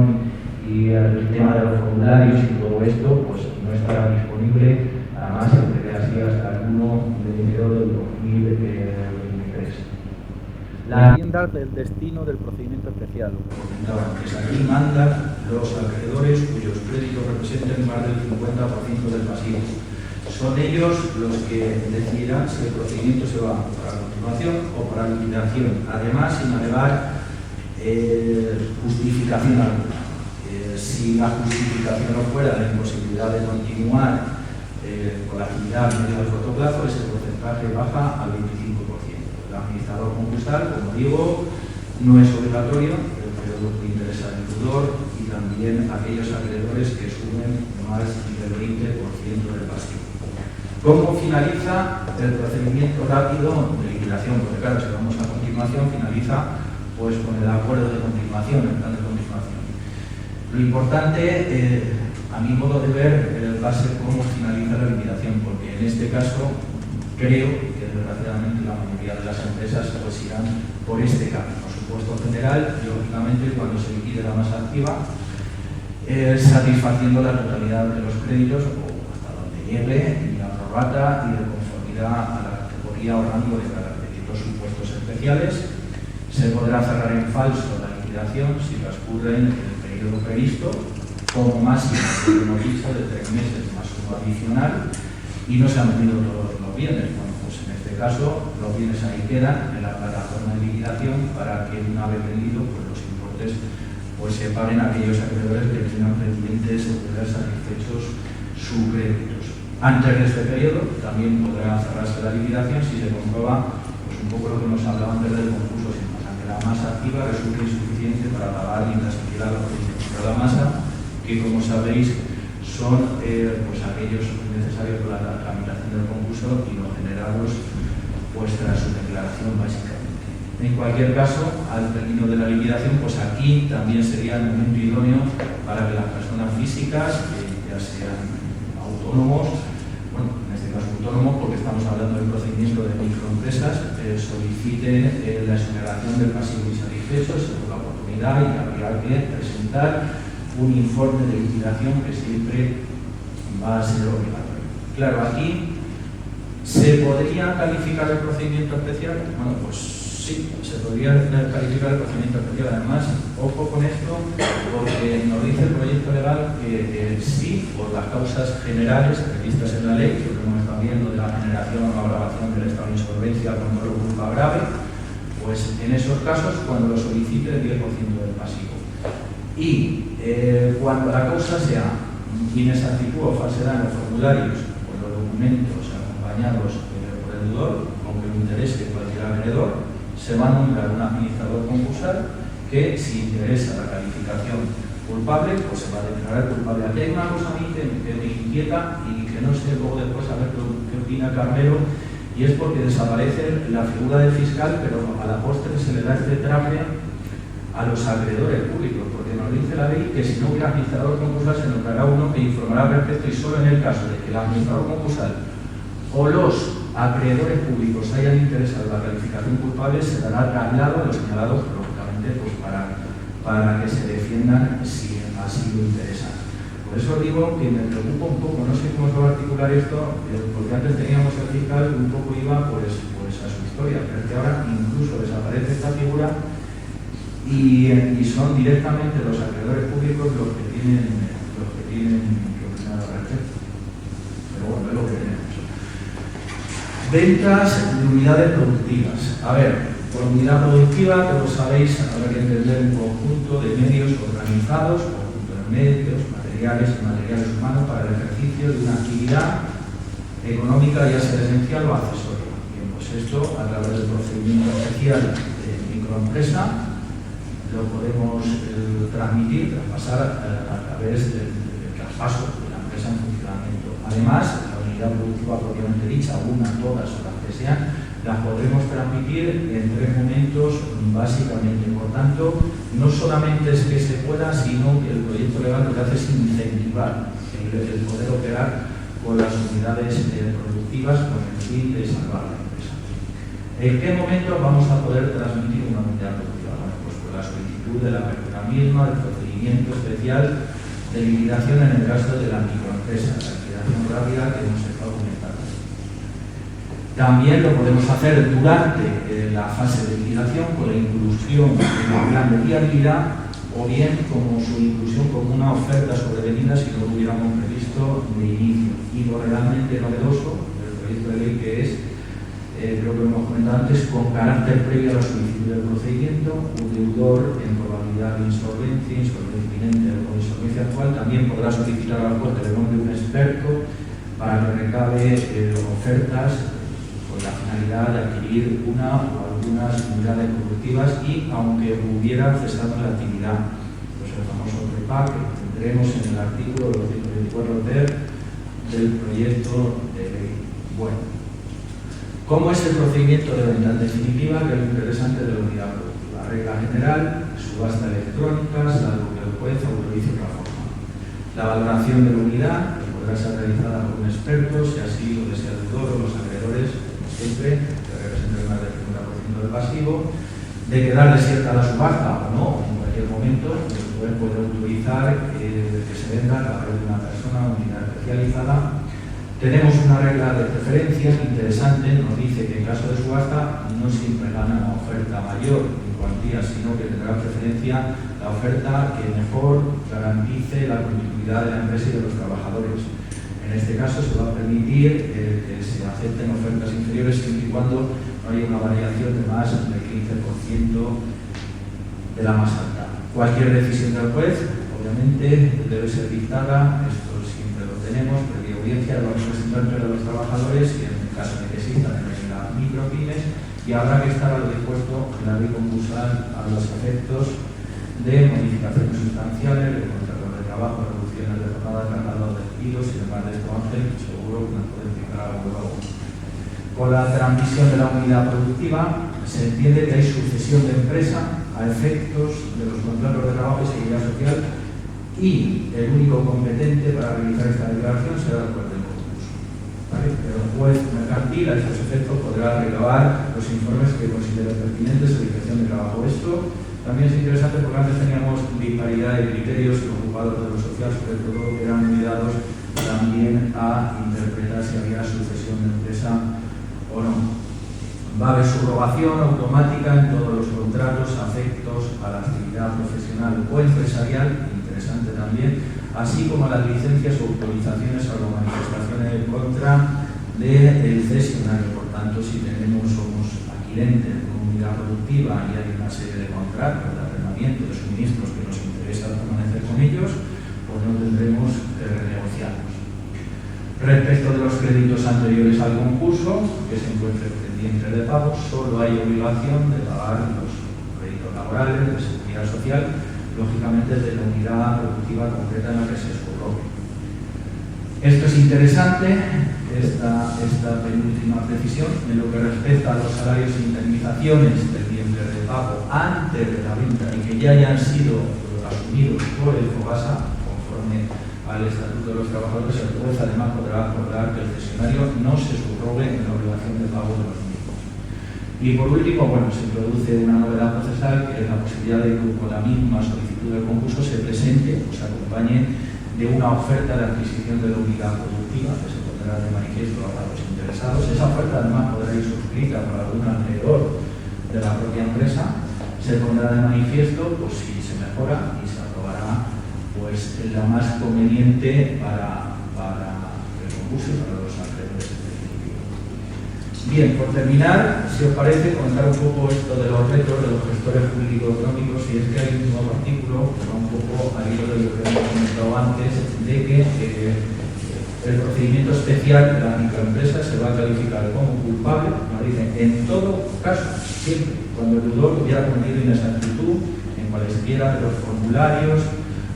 y el tema de los formularios y todo esto, pues no estará disponible, además se prevé así hasta el 1 de enero del 2023. La enmienda del destino del procedimiento especial. Aquí mandan los acreedores cuyos créditos representen más del 50% del pasivo. Son ellos los que decidirán si el procedimiento se va para continuación o para liquidación, además sin alegar justificación alguna. Si la justificación no fuera la imposibilidad de continuar con la actividad a medio del corto plazo, ese porcentaje baja al 25%. El administrador concursal, como digo, no es obligatorio, pero le interesa al deudor y también aquellos acreedores que sumen más del 20% del pasivo. ¿Cómo finaliza el procedimiento rápido de liquidación? Porque claro, si vamos a continuación, finaliza pues con el acuerdo de continuación, el plan de continuación. Lo importante, a mi modo de ver, va a ser cómo finaliza la liquidación, porque en este caso creo que desgraciadamente la mayoría de las empresas pues irán por este camino. Por supuesto general, lógicamente cuando se liquide la masa activa, satisfaciendo la totalidad de los créditos o hasta donde llegue y la prorrata y de conformidad a la categoría o rango de cada crédito. Supuestos especiales, se podrá cerrar en falso la liquidación si transcurre en el periodo previsto, como máximo de un aviso de 3 meses más uno adicional y no se han vendido todos los bienes. Bueno, pues en este caso los bienes ahí quedan en la plataforma de liquidación para que una vez vendido pues los importes pues se paguen a aquellos acreedores que tengan pendientes de ver satisfechos sus créditos. Antes de este periodo también podrá cerrarse la liquidación si se comprueba pues un poco lo que nos hablaba antes del concurso, sin masa, que la masa activa resulte insuficiente para pagar mientras se queda los créditos. Pero la masa, que como sabéis son pues aquellos necesarios para la tramitación del concurso y los generados pues tras su declaración básicamente. En cualquier caso, al término de la liquidación, pues aquí también sería el momento idóneo para que las personas físicas, ya sean autónomos, bueno, en este caso autónomos porque estamos hablando del procedimiento de microempresas, soliciten la exoneración del pasivo insatisfecho según la oportunidad y habría que presentar un informe de liquidación que siempre va a ser obligatorio. Claro, aquí ¿se podría calificar el procedimiento especial? Bueno, pues sí, se podría calificar el procedimiento especial. Además, ojo con esto, porque nos dice el proyecto legal que sí, por las causas generales previstas en la ley, que lo hemos estado viendo de la generación o la agravación del estado de insolvencia con dolor culpa grave, pues en esos casos, cuando lo solicite el 10% del pasivo. Y cuando la causa sea inexactitud o falsedad en los formularios o los documentos acompañados por el deudor, aunque le interese cualquier acreedor, se va a nombrar un administrador concursal que, si interesa la calificación culpable, pues se va a declarar culpable. Aquí hay una cosa a mí que me inquieta y que no sé luego después a ver qué opina Carmelo, y es porque desaparece la figura del fiscal, pero a la postre se le da este traje a los acreedores públicos, porque nos dice la ley que si no hubiera administrador concursal se nombrará uno que informará al respecto, y solo en el caso de que el administrador concursal o los acreedores públicos hayan interesado en la calificación culpable, se dará traslado a los señalados, lógicamente, pues para que se defiendan si así lo interesan. Por eso digo que me preocupa un poco, no sé cómo se va a articular esto, porque antes teníamos el fiscal un poco iba pues a su historia, pero es que ahora incluso desaparece esta figura y son directamente los acreedores públicos los que tienen que opinar al respecto. Pero bueno, es lo que tenemos. Ventas de unidades productivas. A ver, por unidad productiva, como sabéis, habrá que entender un conjunto de medios organizados, conjunto de medios, materiales y materiales humanos para el ejercicio de una actividad económica, ya sea esencial o accesoria. Bien, pues esto, a través del procedimiento especial de microempresa, lo podemos transmitir, traspasar a través del traspaso de la empresa en funcionamiento. Además, la unidad productiva propiamente dicha, una, todas o las que sean, las podremos transmitir en 3 momentos básicamente. Por tanto, no solamente es que se pueda, sino que el proyecto legal lo que hace es incentivar el poder operar con las unidades productivas con el fin de salvar la empresa. ¿En qué momento vamos a poder transmitir una unidad productiva? La solicitud de la apertura misma, del procedimiento especial de liquidación en el caso de la microempresa, la liquidación rápida que hemos estado comentando. También lo podemos hacer durante la fase de liquidación con la inclusión en el plan de viabilidad, o bien como su inclusión como una oferta sobrevenida si no lo hubiéramos previsto de inicio. Y lo realmente novedoso del proyecto de ley, que es, creo que lo hemos comentado antes, con carácter previo a la solicitud del procedimiento, un deudor en probabilidad de insolvencia inminente o insolvencia actual también podrá solicitar al juez el nombre de un experto para que recabe ofertas con la finalidad de adquirir una o algunas unidades productivas y aunque hubiera cesado la actividad. Pues el famoso PREPAC que tendremos en el artículo 224 ter del proyecto de ley. Bueno, ¿cómo es el procedimiento de venta? En definitiva, que es lo interesante de la unidad productiva. Regla general, subasta electrónica, salvo que el juez autorice otra forma. La valoración de la unidad podrá ser realizada por un experto, si así lo desea el deudor o los acreedores, siempre, que represente más del 50% del pasivo, de quedar desierta la subasta o no, en cualquier momento, el juez puede autorizar que se venda a través de una persona, una unidad especializada. Tenemos una regla de preferencias interesante, nos dice que en caso de subasta no siempre gana una oferta mayor en cuantía, sino que tendrá preferencia la oferta que mejor garantice la continuidad de la empresa y de los trabajadores. En este caso se va a permitir que se acepten ofertas inferiores siempre y cuando no haya una variación de más del 15% de la más alta. Cualquier decisión del juez, obviamente, debe ser dictada, esto siempre lo tenemos, previa audiencia de los representantes de los trabajadores y en el caso de que existan en las micropymes, y habrá que estar al dispuesto en la ley concursal a los efectos de modificaciones sustanciales, de contratos de trabajo, reducciones de jornada, traslados de despidos y demás de esto, Ángel, seguro que nos puede explicar algo luego. Con la transmisión de la unidad productiva se entiende que hay sucesión de empresa a efectos de los contratos de trabajo y seguridad social y el único competente para realizar esta declaración será el juez del concurso. ¿Vale? Pero el juez mercantil a estos efectos podrá recabar los informes que considere pertinentes en la inspección de trabajo. Esto también es interesante porque antes teníamos disparidad de criterios ocupados de lo social, sobre todo que eran obligados también a interpretar si había sucesión de empresa o no. Va a haber subrogación automática en todos los contratos afectos a la actividad profesional o empresarial, interesante también, así como las licencias o autorizaciones a las manifestaciones en contra del cesionario. Por tanto, si somos adquirentes de una unidad productiva y hay una serie de contratos de arrendamiento, de suministros que nos interesa permanecer con ellos, pues no tendremos que renegociarlos. Respecto de los créditos anteriores al concurso, que se encuentren pendientes de pago, solo hay obligación de pagar los créditos laborales, de seguridad social, lógicamente de la unidad productiva concreta en la que se subrogue. Esto es interesante, esta penúltima precisión, en lo que respecta a los salarios e indemnizaciones pendientes de pago antes de la venta y que ya hayan sido asumidos por el FOGASA, conforme al Estatuto de los Trabajadores, el juez además podrá acordar que el cesionario no se subrogue en la obligación de pago de los mismos. Y por último, bueno, se introduce una novedad procesal, que es la posibilidad de que con la misma solicitud del concurso se presente o se acompañe de una oferta de adquisición de la unidad productiva, que se pondrá de manifiesto a los interesados. Esa oferta además podrá ir suscrita por algún acreedor de la propia empresa, se pondrá de manifiesto pues, si se mejora y se aprobará pues la más conveniente para el concurso y para los acreedores definitivos. Bien, por terminar, si os parece, comentar un poco esto de los retos de los gestores público-económicos, y es que hay un nuevo artículo que va un poco al hilo de lo que hemos comentado antes, de que el procedimiento especial de la microempresa se va a calificar como culpable, nos dicen, en todo caso, siempre, cuando el deudor hubiera cometido inexactitud en cualesquiera de los formularios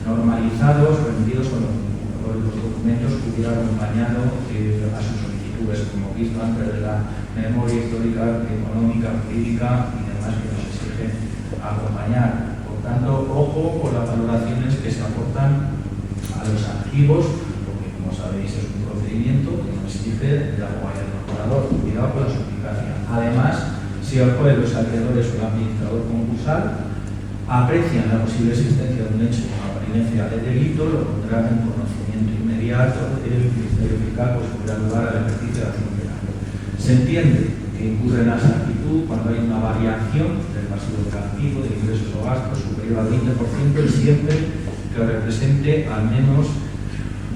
normalizados remitidos con los documentos que hubiera acompañado a sus solicitudes, como visto antes de la memoria histórica, económica, jurídica y demás que nos exige acompañar. Por tanto, ojo con las valoraciones que se aportan a los archivos, porque como sabéis es un procedimiento que nos exige de la abogacía del procurador. Cuidado con la suplicacia. Además, si el juez, los acreedores o el administrador concursal aprecian la posible existencia de un hecho con apariencia de delito, lo pondrán en conocimiento inmediato del Ministerio Fiscal, pues hubiera lugar al ejercicio de acción penal. Se entiende que incurre en la exactitud cuando hay una variación del pasivo del activo, de ingresos o gastos superior al 20% y siempre que represente al menos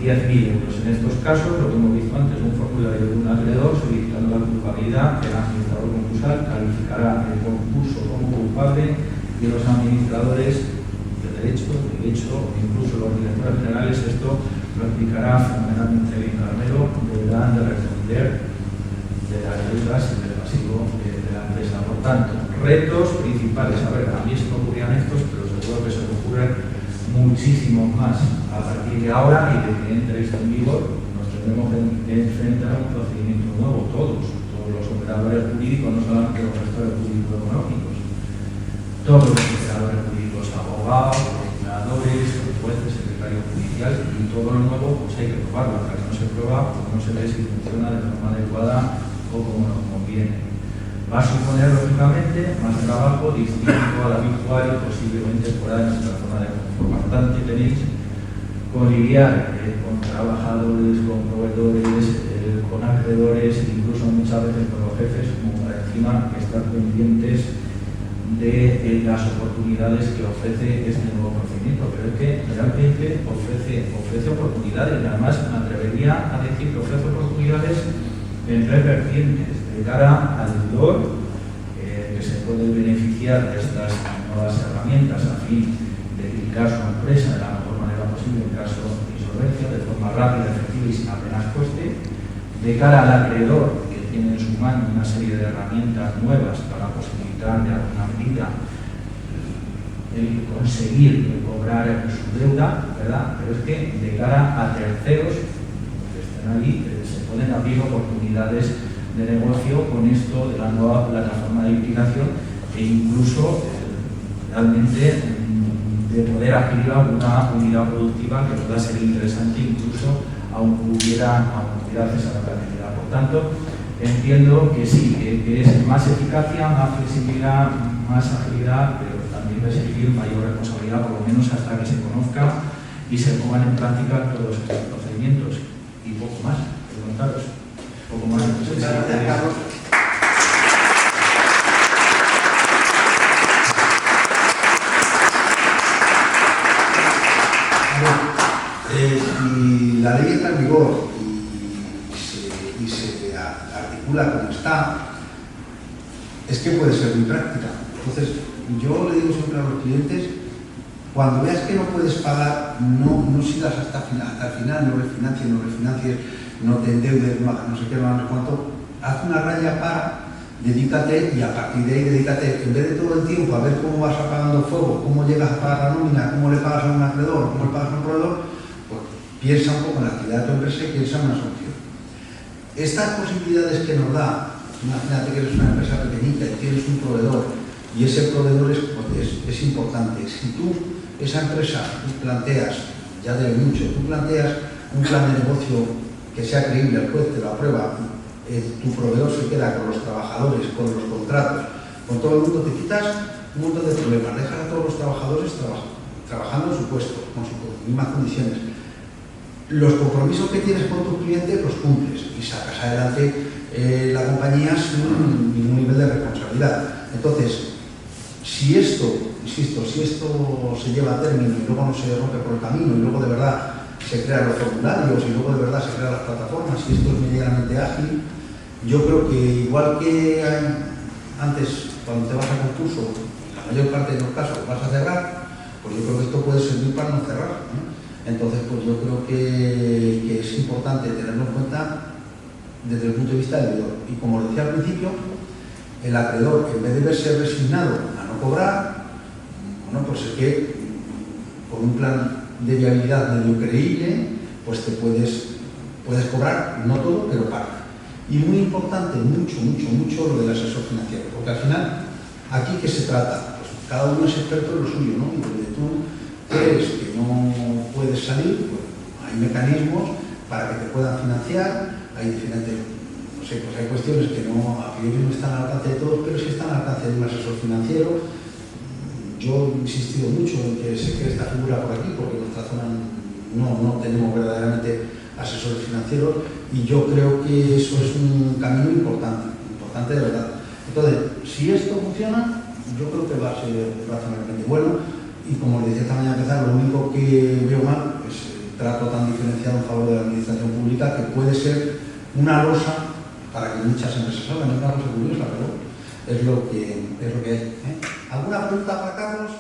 10.000 euros. En estos casos, lo que hemos visto antes, un formulario de un acreedor solicitando la culpabilidad, el administrador concursal calificará el concurso como culpable y los administradores de derecho, o incluso los directores generales, esto lo explicará fenomenalmente bien Carmelo, deberán de responder de las deudas y del pasivo de la empresa. Por tanto, retos principales. A ver, a mí se me ocurrían estos, pero seguro que se me ocurren muchísimos más. A partir de ahora y de que entre esto en vigor, nos tendremos que enfrentar a un procedimiento nuevo, todos los operadores jurídicos, no solamente los gestores jurídicos económicos, todos los operadores jurídicos, abogados, procuradores, jueces, secretarios judiciales, y todo lo nuevo pues hay que probarlo. Hasta que no se prueba, pues no se ve si funciona de forma adecuada o como nos conviene. Va a suponer, lógicamente, más trabajo distinto a la habitual y posiblemente fuera de nuestra zona de confort. Bastante tenéis con lidiar con trabajadores, con proveedores, con acreedores, incluso muchas veces con los jefes, como para encima estar pendientes de las oportunidades que ofrece este nuevo procedimiento. Pero es que realmente ofrece oportunidades, y además me atrevería a decir que ofrece oportunidades en tres vertientes. De cara al deudor, que se puede beneficiar de estas nuevas herramientas a fin de dedicar su empresa de la mejor manera posible en caso de insolvencia, de forma rápida, efectiva y sin apenas coste. De cara al acreedor, que tiene en su mano una serie de herramientas nuevas para posibilitar de alguna medida el conseguir cobrar su deuda, ¿verdad? Pero es que de cara a terceros que estén allí, se pueden abrir oportunidades de negocio con esto de la nueva plataforma de liquidación e incluso realmente de poder adquirir alguna unidad productiva que pueda ser interesante incluso aunque hubiera cesado la actividad. Por tanto, entiendo que sí, que es más eficacia, más flexibilidad, más agilidad, pero también va a exigir mayor responsabilidad, por lo menos hasta que se conozca y se pongan en práctica todos estos procedimientos. Y poco más, preguntaros. Poco más. Muchas gracias, Carlos. Si la ley entra en vigor y se articula como está, es que puede ser muy práctica. Entonces, yo le digo siempre a los clientes, cuando veas que no puedes pagar, no sigas hasta el final, no refinancies, no te endeudes, no sé qué, no sé cuánto, haz una raya para, dedícate y a partir de ahí dedícate, en vez de todo el tiempo a ver cómo vas apagando fuego, cómo llegas a pagar la nómina, cómo le pagas a un acreedor, cómo le pagas a un proveedor, pues piensa un poco en la actividad de tu empresa y piensa en una solución. Estas posibilidades que nos da, imagínate que eres una empresa pequeñita y tienes un proveedor y ese proveedor es importante. Si tú, esa empresa, tú planteas, ya debe mucho, tú planteas un plan de negocio que sea creíble, el juez te lo aprueba, tu proveedor se queda con los trabajadores, con los contratos, con todo el mundo, te quitas un montón de problemas, dejas a todos los trabajadores trabajando en su puesto, con sus mismas condiciones. Los compromisos que tienes con tu cliente los cumples y sacas adelante la compañía sin ningún nivel de responsabilidad. Entonces, si esto, insisto, si esto se lleva a término y luego no se rompe por el camino y luego de verdad se crean los formularios y luego de verdad se crean las plataformas y esto es medianamente ágil, yo creo que igual que antes cuando te vas a concurso, la mayor parte de los casos vas a cerrar, pues yo creo que esto puede servir para no cerrar, ¿no? Entonces, pues yo creo que es importante tenerlo en cuenta desde el punto de vista del deudor. Y como decía al principio, el acreedor, en vez de verse resignado a no cobrar, bueno, pues es que con un plan de viabilidad medio creíble, pues te puedes cobrar, no todo, pero parte. Y muy importante, mucho lo del asesor financiero, porque al final, ¿aquí qué se trata? Pues cada uno es experto en lo suyo, ¿no? Y donde tú crees que no puedes salir, pues hay mecanismos para que te puedan financiar, hay diferentes, no sé, pues hay cuestiones que no, a priori no están al alcance de todos, pero sí están al alcance de un asesor financiero. Yo he insistido mucho en que se cree esta figura por aquí, porque en nuestra zona no tenemos verdaderamente asesores financieros, y yo creo que eso es un camino importante de verdad. Entonces, si esto funciona, yo creo que va a ser razonablemente bueno, y como les decía esta mañana empezar, lo único que veo mal es el trato tan diferenciado en favor de la administración pública, que puede ser una losa para que muchas empresas salgan. Es una cosa curiosa, pero es lo que hay. ¿Alguna pregunta para Carlos?